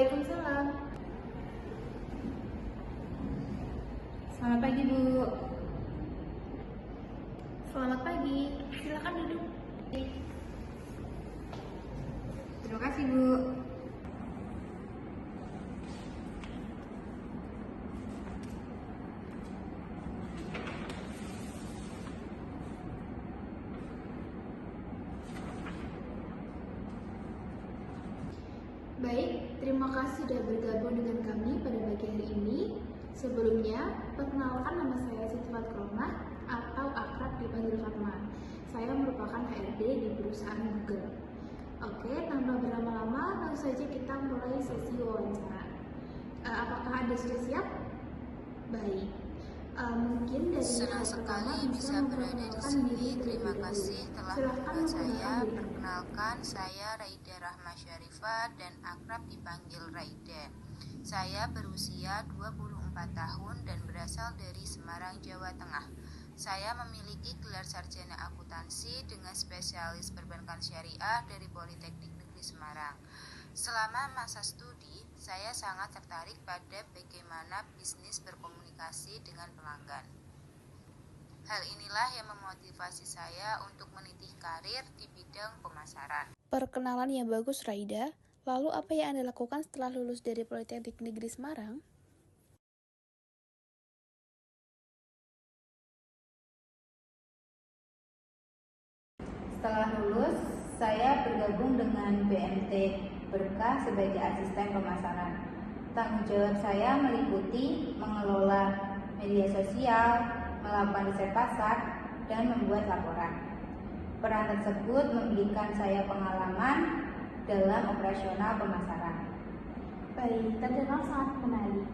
Waalaikumsalam. Selamat pagi, Bu. Selamat pagi. Silakan duduk. Terima kasih, Bu. Baik, terima kasih sudah bergabung dengan kami pada pagi hari ini. Sebelumnya, perkenalkan nama saya Siti Fatromah atau akrab dipanggil Fatma. Saya merupakan HRD di perusahaan Google. Oke, tanpa berlama-lama, langsung saja kita mulai sesi wawancara. Apakah Anda sudah siap? Baik. Mungkin dari Senang sekali bisa berada di sini. Terima kasih telah membuat saya. Perkenalkan, saya Raida Rahma Syarifah dan akrab dipanggil Raida. Saya berusia 24 tahun dan berasal dari Semarang, Jawa Tengah. Saya memiliki gelar sarjana akuntansi dengan spesialis perbankan syariah dari Politeknik Negeri Semarang. Selama masa studi, saya sangat tertarik pada bagaimana bisnis berkomunikasi dengan pelanggan. Hal inilah yang memotivasi saya untuk meniti karir di bidang pemasaran. Perkenalan yang bagus, Raida. Lalu apa yang Anda lakukan setelah lulus dari Politeknik Negeri Semarang? Setelah lulus, saya bergabung dengan BMT Berkah sebagai asisten pemasaran. Tanggung jawab saya meliputi mengelola media sosial, melakukan riset pasar, dan membuat laporan. Peran tersebut memberikan saya pengalaman dalam operasional pemasaran. Baik, terdengar sangat menarik.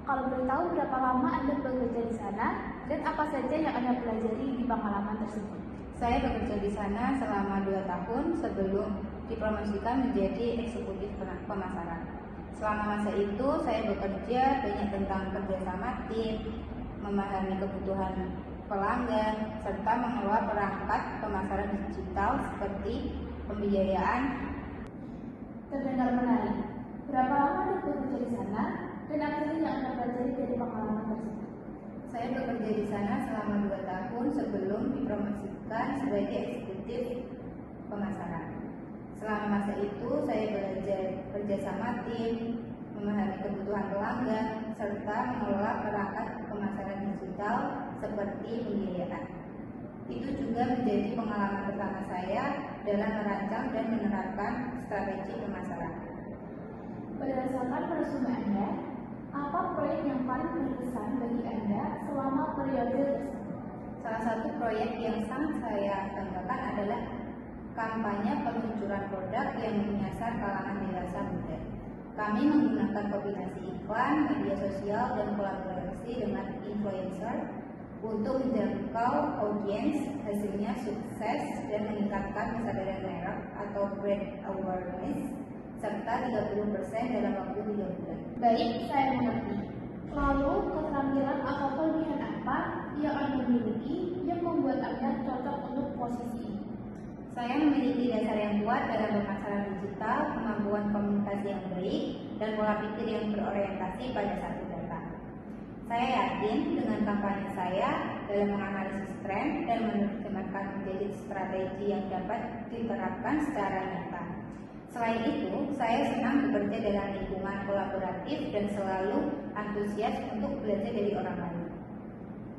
Kalau boleh tahu berapa lama Anda bekerja di sana dan apa saja yang Anda pelajari di pengalaman tersebut? Saya bekerja di sana selama 2 tahun sebelum dipromosikan menjadi eksekutif pemasaran. Selama masa itu, saya bekerja banyak tentang kerjasama tim, memahami kebutuhan pelanggan, serta mengelola perangkat pemasaran digital seperti pembiayaan. Terdengar menarik. Berapa lama Anda bekerja di sana dan apa saja yang Anda pelajari dari pengalaman tersebut? Saya bekerja di sana selama 2 tahun sebelum dipromosikan sebagai eksekutif pemasaran. Selama masa itu, saya belajar kerjasama tim, memahami kebutuhan pelanggan, serta mengelola perangkat pemasaran digital seperti pembiayaan. Itu juga menjadi pengalaman pertama saya dalam merancang dan menerapkan strategi pemasaran. Berdasarkan resume Anda, apa proyek yang paling berkesan bagi Anda selama periode tersebut? Salah satu proyek yang sangat saya banggakan adalah kampanye peluncuran produk yang menyasar kalangan dewasa muda. Kami menggunakan kombinasi iklan, media sosial, dan kolaborasi dengan influencer untuk menjangkau audiens. Hasilnya sukses dan meningkatkan kesadaran merek atau brand awareness serta 30% dalam waktu 3 bulan. Baik, saya mengerti. Lalu, keterampilan atau kelebihan apa yang Anda miliki yang membuat Anda cocok untuk posisi ini? Saya memiliki dasar yang kuat dalam pemasaran digital, kemampuan komunikasi yang baik, dan pola pikir yang berorientasi pada satu data. Saya yakin dengan kampanye saya dalam menganalisis tren dan menerjemahkan menjadi strategi yang dapat diterapkan secara nyata. Selain itu, saya senang bekerja dalam lingkungan kolaboratif dan selalu antusias untuk belajar dari orang lain.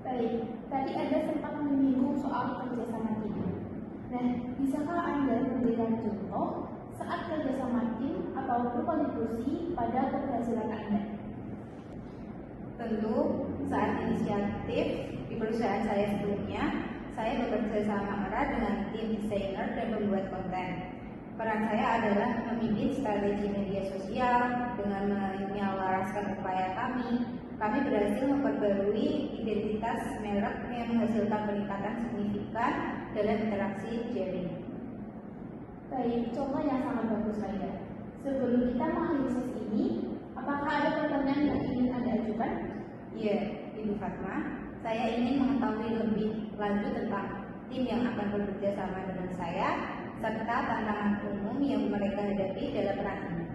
Baik, tadi Anda sempat menyinggung soal kerjasama tim. Nah, bisakah Anda memberikan contoh saat kerjasama tim atau berkontribusi pada keberhasilan Anda? Tentu, saat inisiatif di perusahaan saya sebelumnya, saya bekerja sama erat dengan tim desainer dan pembuat konten. Peran saya adalah memimpin strategi media sosial dengan menyelaraskan upaya kami. Kami berhasil memperbarui identitas merek yang menghasilkan peningkatan signifikan dalam interaksi jaring. Baik, contoh yang sangat bagus, Raida. Sebelum kita mengakhiri sesi ini, apakah ada pertanyaan yang ingin Anda ajukan? Iya, Ibu Fatma. Saya ingin mengetahui lebih lanjut tentang tim yang akan bekerja sama dengan saya serta tantangan umum yang mereka hadapi dalam peran ini.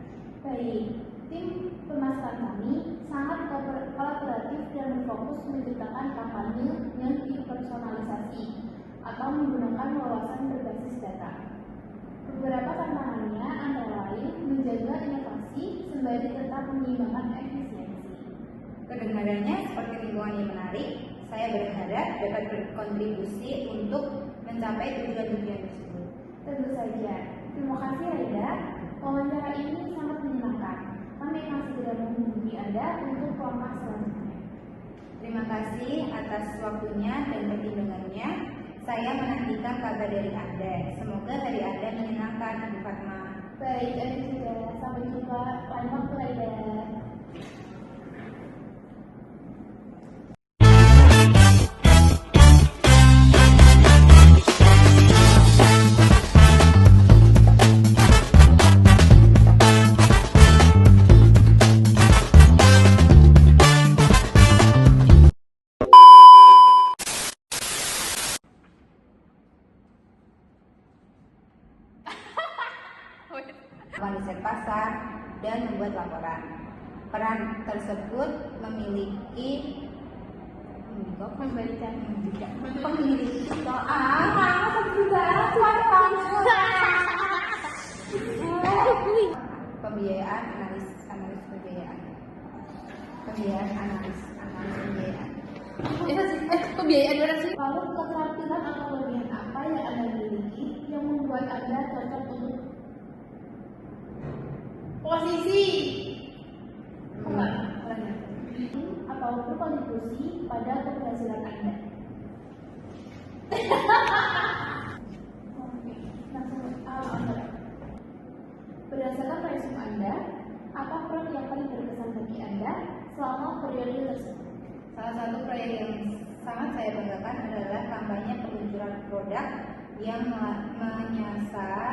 Baik, Tim pemasaran kami sangat kolaboratif dan berfokus menciptakan kampanye yang dipersonalisasi atau menggunakan wawasan berbasis data. Beberapa tantangannya antara lain menjaga inovasi sembari tetap menyeimbangkan efisiensi. Kedengarannya seperti lingkungan yang menarik. Saya berharap dapat berkontribusi untuk mencapai tujuan-tujuan tersebut. Tentu saja. Terima kasih Raida. Wawancara ini sangat menyenangkan. Kami akan segera menghubungi Anda untuk kelompok selanjutnya. Terima kasih atas waktunya dan pertimbangannya. Saya menantikan kabar dari Anda. Semoga hari Anda menyenangkan, Bu Fatma. Baik, Anda juga. Sampai jumpa lain waktu Raida. Riset pasar dan membuat laporan. Peran tersebut memiliki pembiayaan analis pembiayaan Pembiayaan berapa sih? Lalu keterampilan atau kelebihan apa yang Anda miliki yang membuat Anda cocok untuk posisi atau berkontribusi pada keberhasilan Anda? Oke, langsung berdasarkan resume Anda, apa proyek yang paling berkesan bagi Anda selama periode tersebut? Salah satu proyek yang sangat saya banggakan adalah kampanye peluncuran produk yang menyasar